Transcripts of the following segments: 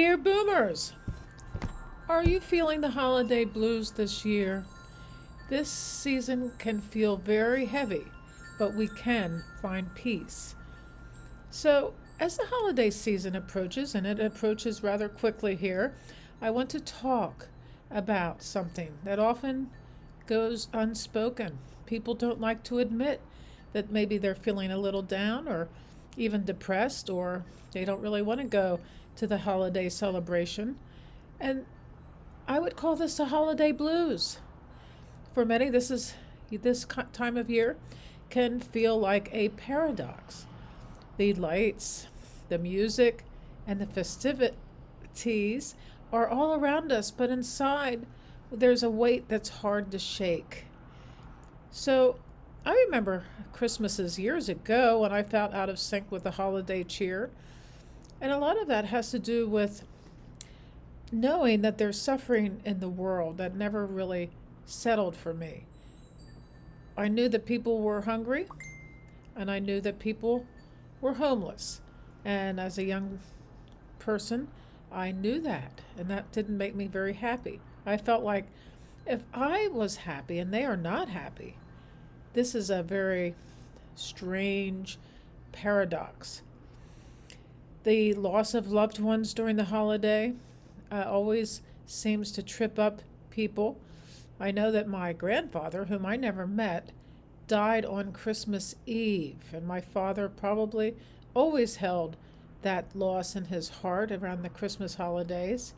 Dear boomers, are you feeling the holiday blues this year? This season can feel very heavy, but we can find peace. So, as the holiday season approaches, and it approaches rather quickly here, I want to talk about something that often goes unspoken. People don't like to admit that maybe they're feeling a little down or even depressed, or they don't really want to go to the holiday celebration. And I would call this the holiday blues. For many, this time of year can feel like a paradox. The lights, the music, and the festivities are all around us, but inside there's a weight that's hard to shake. So I remember Christmases years ago when I felt out of sync with the holiday cheer. And a lot of that has to do with knowing that there's suffering in the world that never really settled for me. I knew that people were hungry, and I knew that people were homeless. And as a young person, I knew that, and that didn't make me very happy. I felt like if I was happy and they are not happy, this is a very strange paradox. The loss of loved ones during the holiday always seems to trip up people. I know that my grandfather, whom I never met, died on Christmas Eve, and my father probably always held that loss in his heart around the Christmas holidays.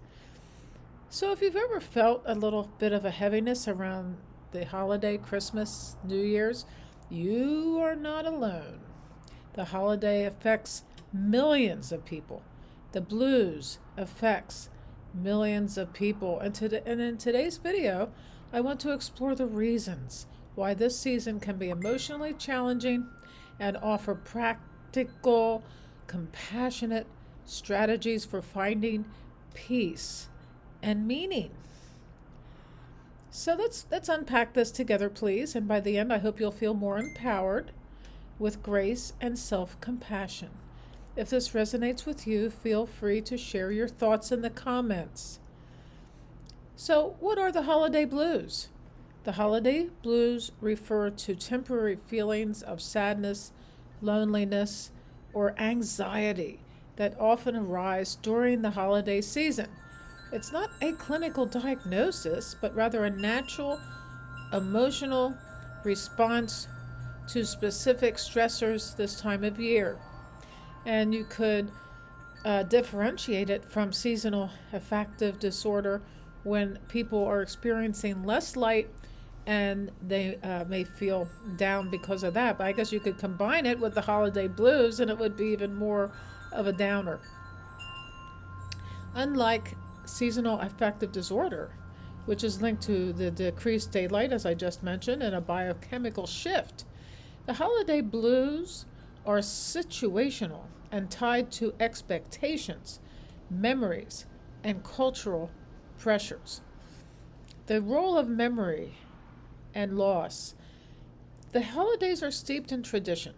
So if you've ever felt a little bit of a heaviness around the holiday, Christmas, New Year's, you are not alone. The holiday affects millions of people. The blues affects millions of people. And in today's video, I want to explore the reasons why this season can be emotionally challenging and offer practical, compassionate strategies for finding peace and meaning. So let's unpack this together, please. And by the end, I hope you'll feel more empowered with grace and self-compassion. If this resonates with you, feel free to share your thoughts in the comments. So, what are the holiday blues? The holiday blues refer to temporary feelings of sadness, loneliness, or anxiety that often arise during the holiday season. It's not a clinical diagnosis, but rather a natural emotional response to specific stressors this time of year. And you could differentiate it from seasonal affective disorder when people are experiencing less light and they may feel down because of that. But I guess you could combine it with the holiday blues and it would be even more of a downer. Unlike seasonal affective disorder, which is linked to the decreased daylight, as I just mentioned, and a biochemical shift, the holiday blues are situational and tied to expectations, memories, and cultural pressures. The role of memory and loss. The holidays are steeped in tradition,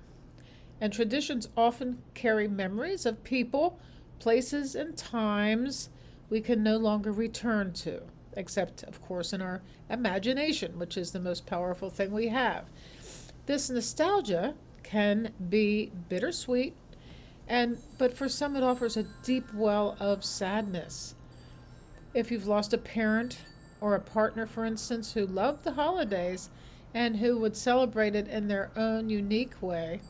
and traditions often carry memories of people, places, and times we can no longer return to, except, of course, in our imagination, which is the most powerful thing we have. This nostalgia can be bittersweet, but for some it offers a deep well of sadness. If you've lost a parent or a partner, for instance, who loved the holidays and who would celebrate it in their own unique way,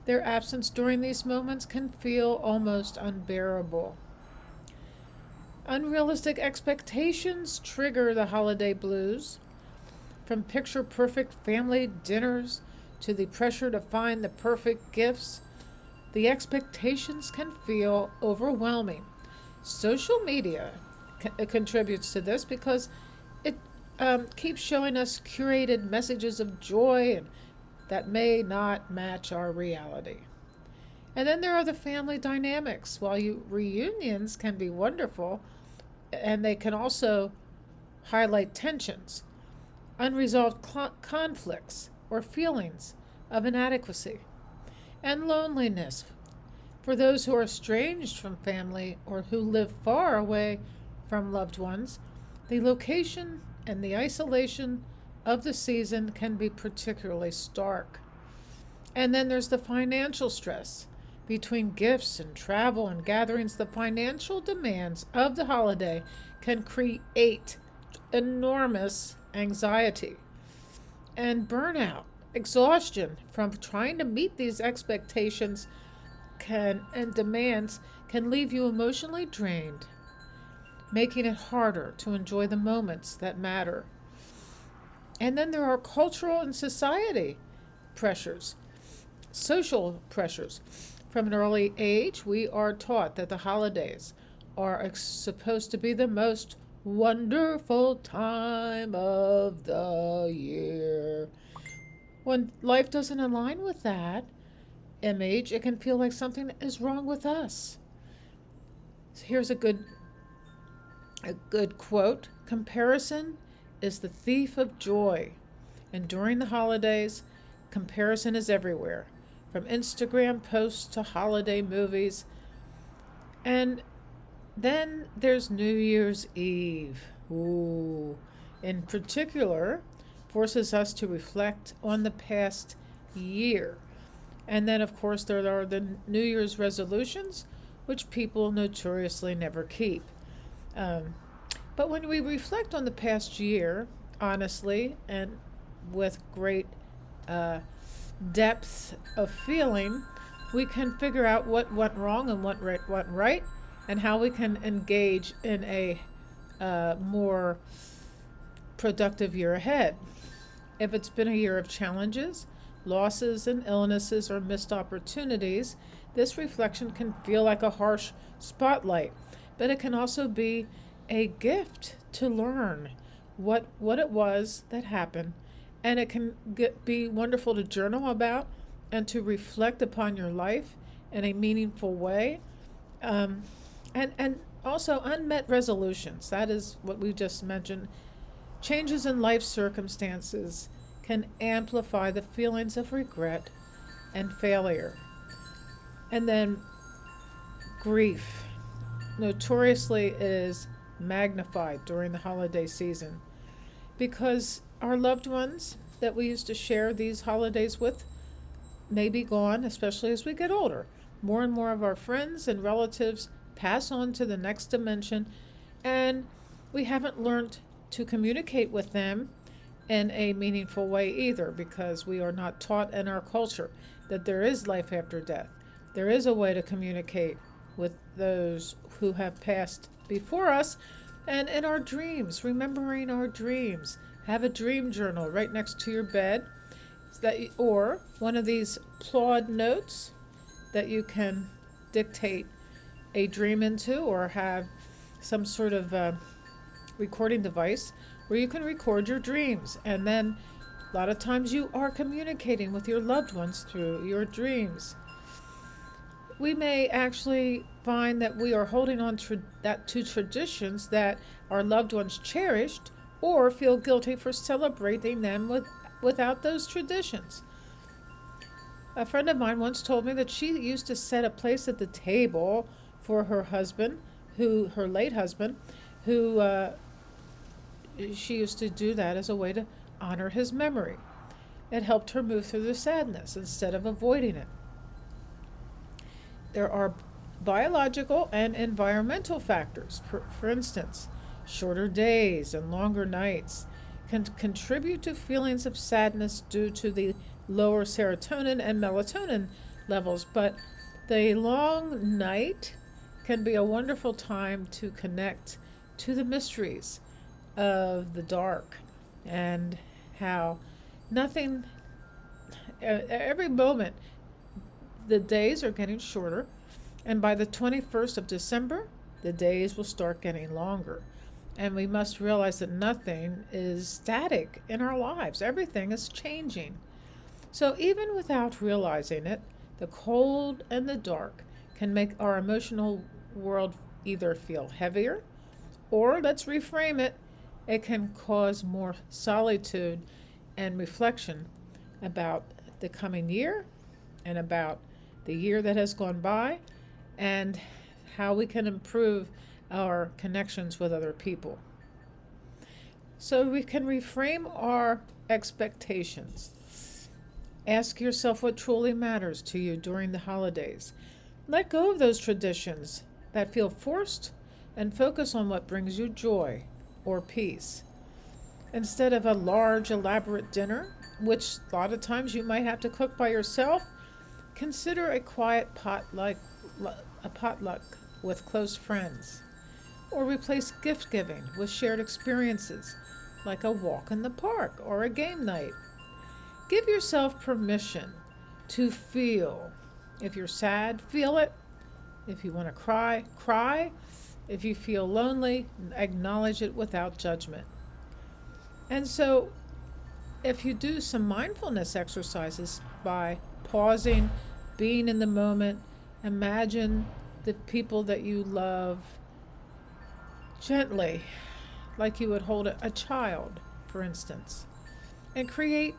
their absence during these moments can feel almost unbearable. Unrealistic expectations trigger the holiday blues. From picture perfect family dinners to the pressure to find the perfect gifts, the expectations can feel overwhelming. Social media contributes to this because it keeps showing us curated messages of joy and that may not match our reality. And then there are the family dynamics. While reunions can be wonderful, and they can also highlight tensions, unresolved conflicts, or feelings of inadequacy, and loneliness. For those who are estranged from family or who live far away from loved ones, the location and the isolation of the season can be particularly stark. And then there's the financial stress. Between gifts and travel and gatherings, the financial demands of the holiday can create enormous anxiety and burnout. Exhaustion from trying to meet these expectations and demands can leave you emotionally drained, making it harder to enjoy the moments that matter. And then there are cultural and society pressures, social pressures. From an early age, we are taught that the holidays are supposed to be the most wonderful time of the year. When life doesn't align with that image, it can feel like something is wrong with us. So here's a good quote. Comparison is the thief of joy. And during the holidays, comparison is everywhere, from Instagram posts to holiday movies. And then there's New Year's Eve. Ooh. In particular, forces us to reflect on the past year. And then, of course, there are the New Year's resolutions, which people notoriously never keep. But when we reflect on the past year, honestly, and with great depth of feeling, we can figure out what went wrong and what went right, and how we can engage in a more productive year ahead. If it's been a year of challenges, losses, and illnesses or missed opportunities, this reflection can feel like a harsh spotlight, but it can also be a gift to learn what it was that happened, and it can be wonderful to journal about and to reflect upon your life in a meaningful way. And also unmet resolutions. That is what we just mentioned. Changes in life circumstances can amplify the feelings of regret and failure. And then grief notoriously is magnified during the holiday season because our loved ones that we used to share these holidays with may be gone, especially as we get older. More and more of our friends and relatives pass on to the next dimension, and we haven't learned to communicate with them in a meaningful way either, because we are not taught in our culture that there is life after death. There is a way to communicate with those who have passed before us, and in our dreams, remembering our dreams. Have a dream journal right next to your bed, or one of these Claude notes that you can dictate a dream into, or have some sort of recording device where you can record your dreams. And then a lot of times you are communicating with your loved ones through your dreams. We may actually find that we are holding on to traditions that our loved ones cherished, or feel guilty for celebrating them without those traditions. A friend of mine once told me that she used to set a place at the table for her husband, her late husband, who she used to do that as a way to honor his memory. It helped her move through the sadness instead of avoiding it. There are biological and environmental factors. For instance, shorter days and longer nights can contribute to feelings of sadness due to the lower serotonin and melatonin levels, but the long night can be a wonderful time to connect to the mysteries of the dark, and how every moment, the days are getting shorter, and by the 21st of December, the days will start getting longer. And we must realize that nothing is static in our lives. Everything is changing. So even without realizing it, the cold and the dark can make our emotional world either feel heavier, or let's reframe it, it can cause more solitude and reflection about the coming year and about the year that has gone by, and how we can improve our connections with other people. So we can reframe our expectations. Ask yourself what truly matters to you during the holidays. Let go of those traditions that feel forced and focus on what brings you joy or peace. Instead of a large, elaborate dinner, which a lot of times you might have to cook by yourself, consider a quiet potluck with close friends. Or replace gift giving with shared experiences, like a walk in the park or a game night. Give yourself permission to feel. If you're sad, feel it. If you want to cry, cry. If you feel lonely, acknowledge it without judgment. And so, if you do some mindfulness exercises by pausing, being in the moment, imagine the people that you love gently, like you would hold a child, for instance, and create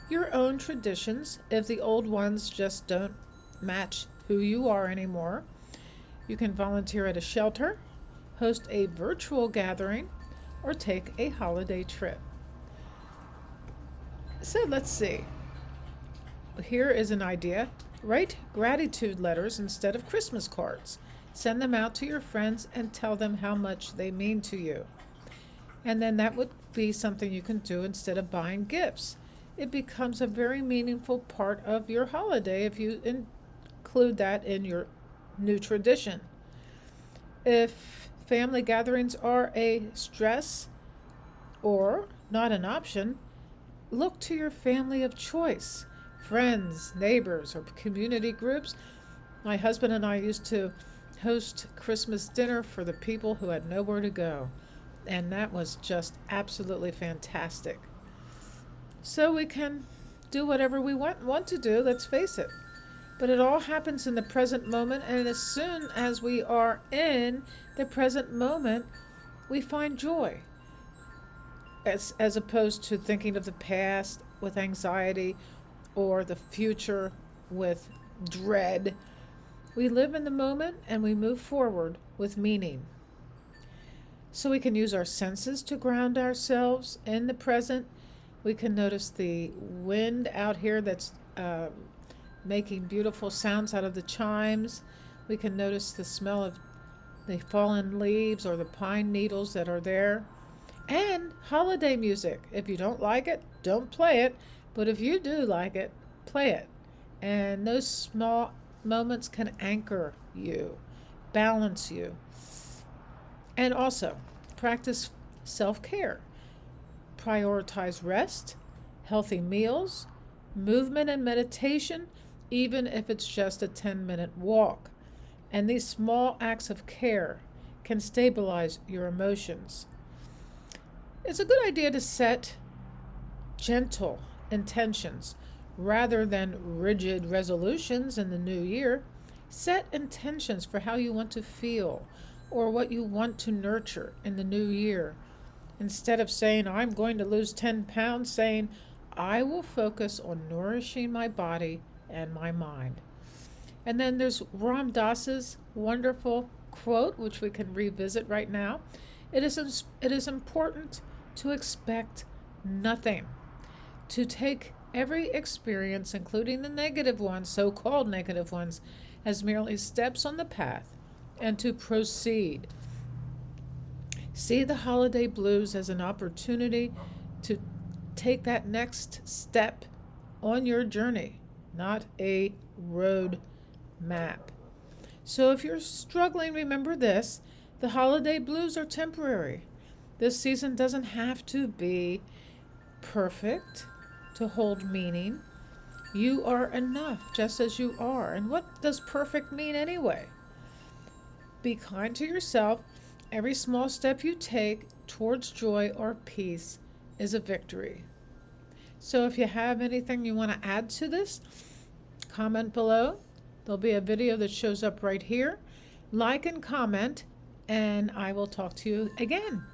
your own traditions if the old ones just don't match who you are anymore. You can volunteer at a shelter, host a virtual gathering, or take a holiday trip. So let's see. Here is an idea. Write gratitude letters instead of Christmas cards. Send them out to your friends and tell them how much they mean to you. And then that would be something you can do instead of buying gifts. It becomes a very meaningful part of your holiday if you include that in your new tradition. If family gatherings are a stress or not an option, look to your family of choice, friends, neighbors, or community groups. My husband and I used to host Christmas dinner for the people who had nowhere to go, and that was just absolutely fantastic. So we can do whatever we want to do, let's face it. But it all happens in the present moment, and as soon as we are in the present moment, we find joy. As opposed to thinking of the past with anxiety or the future with dread. We live in the moment and we move forward with meaning. So we can use our senses to ground ourselves in the present. We can notice the wind out here that's making beautiful sounds out of the chimes. We can notice the smell of the fallen leaves or the pine needles that are there. And holiday music. If you don't like it, don't play it. But if you do like it, play it. And those small moments can anchor you, balance you. And also, practice self-care. Prioritize rest, healthy meals, movement and meditation, even if it's just a 10-minute walk. And these small acts of care can stabilize your emotions. It's a good idea to set gentle intentions rather than rigid resolutions in the new year. Set intentions for how you want to feel or what you want to nurture in the new year. Instead of saying, I'm going to lose 10 pounds, saying, I will focus on nourishing my body and my mind. And then there's Ram Dass's wonderful quote, which we can revisit right now. It is important to expect nothing, to take every experience, including the negative ones, so-called negative ones, as merely steps on the path, and to proceed. See the holiday blues as an opportunity to take that next step on your journey, not a road map. So if you're struggling, remember this: the holiday blues are temporary. This season doesn't have to be perfect to hold meaning. You are enough just as you are. And what does perfect mean anyway? Be kind to yourself. Every small step you take towards joy or peace is a victory. So if you have anything you want to add to this, comment below. There'll be a video that shows up right here. Like and comment, and I will talk to you again.